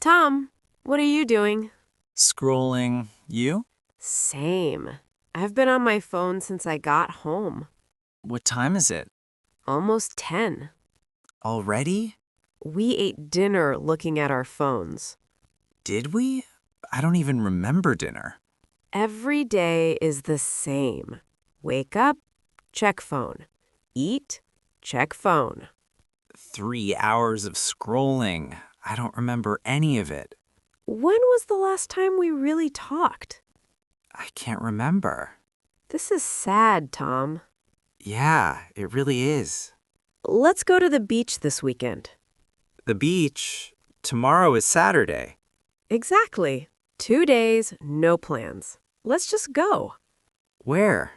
Tom, what are you doing? Scrolling. You? Same. I've been on my phone since I got home. What time is it? Almost 10. Already? We ate dinner looking at our phones. Did we? I don't even remember dinner. Every day is the same. Wake up, check phone. Eat, check phone. 3 hours of scrolling. I don't remember any of it. When was the last time we really talked? I can't remember. This is sad, Tom. Yeah, it really is. Let's go to the beach this weekend. The beach. Tomorrow is Saturday. Exactly. 2 days, no plans. Let's just go. Where?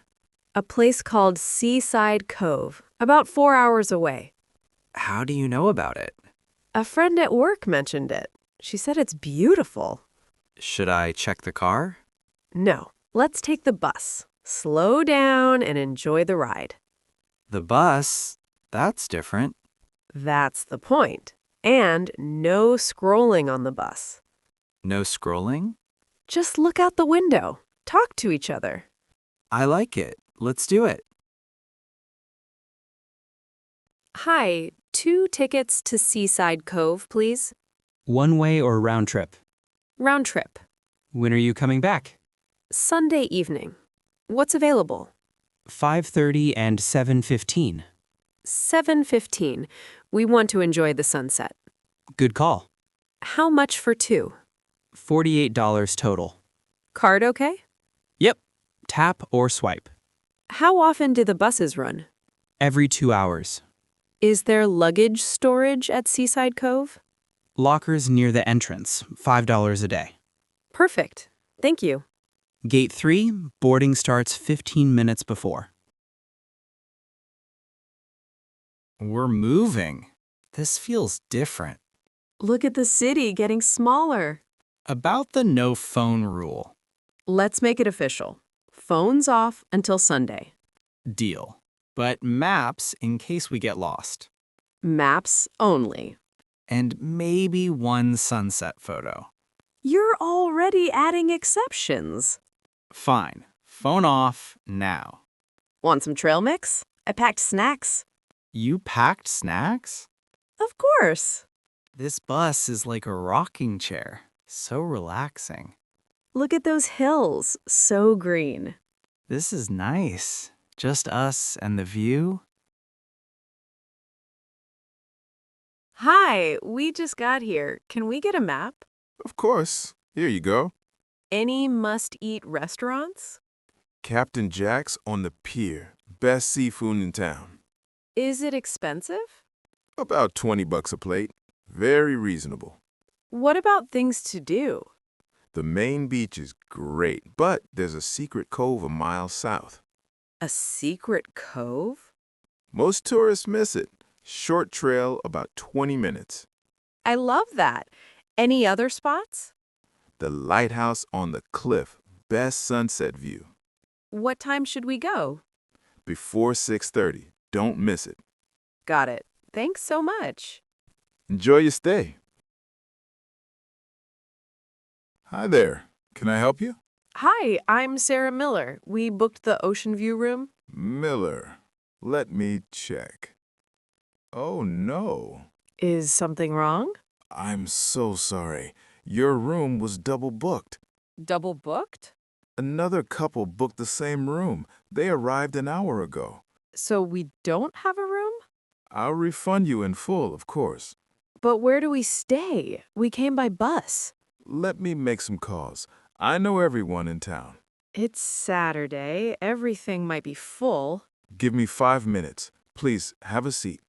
A place called Seaside Cove, about 4 hours away. How do you know about it? A friend at work mentioned it. She said it's beautiful. Should I check the car? No, let's take the bus. Slow down and enjoy the ride. The bus? That's different. That's the point. And no scrolling on the bus. No scrolling? Just look out the window. Talk to each other. I like it. Let's do it. Hi, 2 tickets to Seaside Cove, please. One way or round trip? Round trip. When are you coming back? Sunday evening. What's available? 5:30 and 7:15. 7:15. We want to enjoy the sunset. Good call. How much for 2? $48 total. Card okay? Yep. Tap or swipe. How often do the buses run? Every 2 hours. Is there luggage storage at Seaside Cove? Lockers near the entrance. $5 a day. Perfect. Thank you. Gate 3, boarding starts 15 minutes before. We're moving. This feels different. Look at the city getting smaller. About the no phone rule. Let's make it official. Phones off until Sunday. Deal. But maps in case we get lost. Maps only. And maybe one sunset photo. You're already adding exceptions. Fine. Phone off now. Want some trail mix? I packed snacks. You packed snacks? Of course. This bus is like a rocking chair. So relaxing. Look at those hills. So green. This is nice. Just us and the view. Hi, we just got here. Can we get a map? Of course. Here you go. Any must-eat restaurants? Captain Jack's on the Pier. Best seafood in town. Is it expensive? About $20 a plate. Very reasonable. What about things to do? The main beach is great, but there's a secret cove a mile south. A secret cove? Most tourists miss it. Short trail, about 20 minutes. I love that. Any other spots? The Lighthouse on the cliff. Best sunset view. What time should we go? Before 6:30. Don't miss it. Got it. Thanks so much. Enjoy your stay. Hi there. Can I help you? Hi, I'm Sarah Miller. We booked the Ocean View room. Miller. Let me check. Oh, no. Is something wrong? I'm so sorry. Your room was double booked. Double booked? Another couple booked the same room. They arrived an hour ago. So we don't have a room? I'll refund you in full, of course. But where do we stay? We came by bus. Let me make some calls. I know everyone in town. It's Saturday. Everything might be full. Give me 5 minutes. Please, have a seat.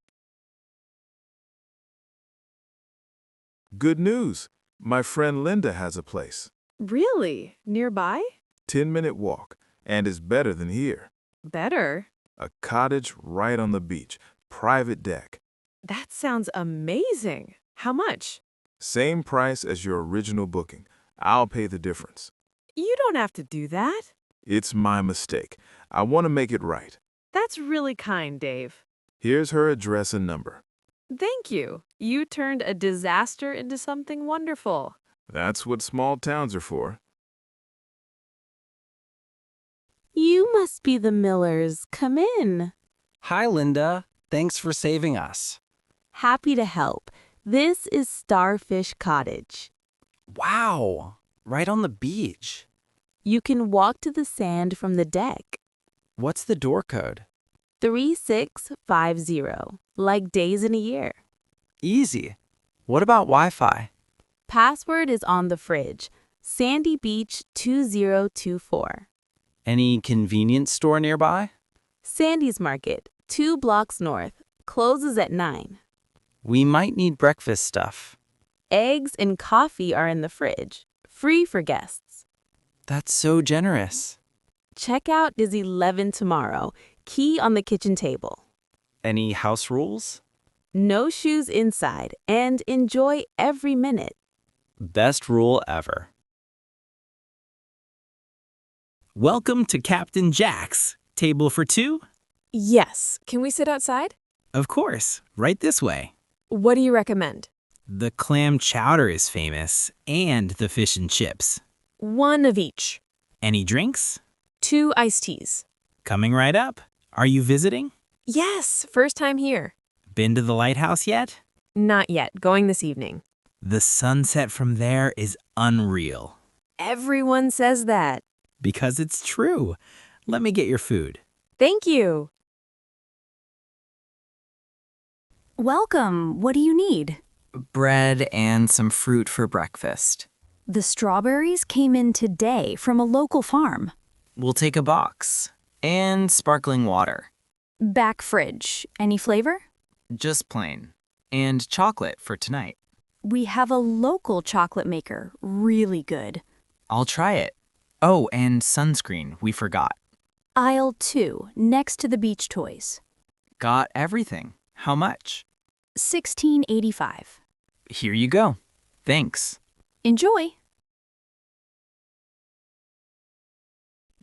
Good news. My friend Linda has a place. Really? Nearby? 10-minute walk, and is better than here. Better. A cottage right on the beach. Private deck. That sounds amazing. How much? Same price as your original booking. I'll pay the difference. You don't have to do that. It's my mistake. I want to make it right. That's really kind, Dave. Here's her address and number. Thank you. You turned a disaster into something wonderful. That's what small towns are for. You must be the Millers. Come in. Hi, Linda. Thanks for saving us. Happy to help. This is Starfish Cottage. Wow! Right on the beach. You can walk to the sand from the deck. What's the door code? 3650, like days in a year. Easy. What about Wi-Fi? Password is on the fridge. Sandy Beach 2024. Any convenience store nearby? Sandy's Market, 2 blocks north. Closes at 9. We might need breakfast stuff. Eggs and coffee are in the fridge. Free for guests. That's so generous. Checkout is 11 tomorrow. Key on the kitchen table. Any house rules? No shoes inside, and enjoy every minute. Best rule ever. Welcome to Captain Jack's. Table for 2? Yes. Can we sit outside? Of course, right this way. What do you recommend? The clam chowder is famous, and the fish and chips. One of each. Any drinks? 2 iced teas. Coming right up. Are you visiting? Yes, first time here. Been to the Lighthouse yet? Not yet. Going this evening. The sunset from there is unreal. Everyone says that. Because it's true. Let me get your food. Thank you. Welcome. What do you need? Bread and some fruit for breakfast. The strawberries came in today from a local farm. We'll take a box. And sparkling water. Back fridge. Any flavor? Just plain. And chocolate for tonight. We have a local chocolate maker. Really good. I'll try it. Oh, and sunscreen, we forgot. Aisle 2, next to the beach toys. Got everything. How much? $16.85. Here you go. Thanks. Enjoy.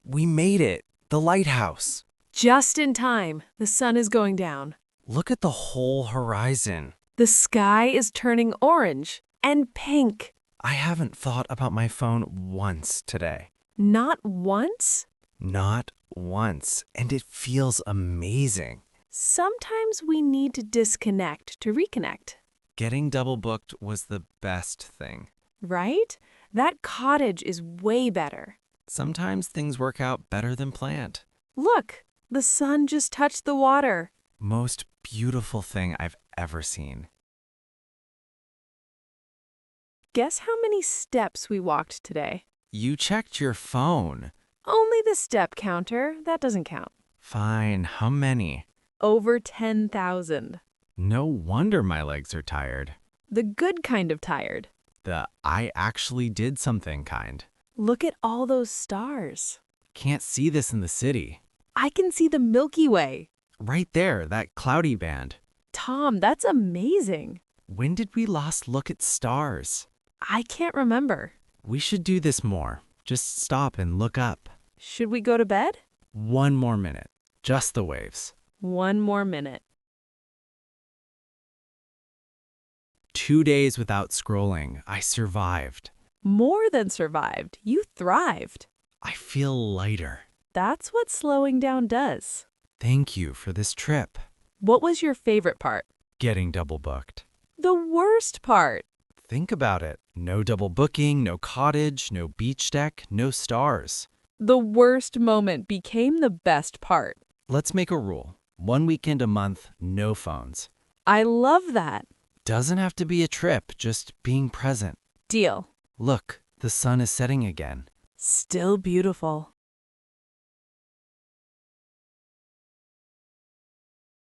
We made it. The lighthouse. Just in time. The sun is going down. Look at the whole horizon. The sky is turning orange and pink. I haven't thought about my phone once today. Not once? Not once. And it feels amazing. Sometimes we need to disconnect to reconnect. Getting double booked was the best thing. Right? That cottage is way better. Sometimes things work out better than planned. Look, the sun just touched the water. Most beautiful thing I've ever seen. Guess how many steps we walked today? You checked your phone. Only the step counter. That doesn't count. Fine, how many? Over 10,000. No wonder my legs are tired. The good kind of tired. The I actually did something kind. Look at all those stars. Can't see this in the city. I can see the Milky Way. Right there, that cloudy band. Tom, that's amazing. When did we last look at stars? I can't remember. We should do this more. Just stop and look up. Should we go to bed? 1 more minute. Just the waves. 1 more minute. 2 days without scrolling. I survived. More than survived. You thrived. I feel lighter. That's what slowing down does. Thank you for this trip. What was your favorite part? Getting double booked. The worst part. Think about it. No double booking, no cottage, no beach deck, no stars. The worst moment became the best part. Let's make a rule. 1 weekend a month, no phones. I love that. Doesn't have to be a trip, just being present. Deal. Look, the sun is setting again. Still beautiful.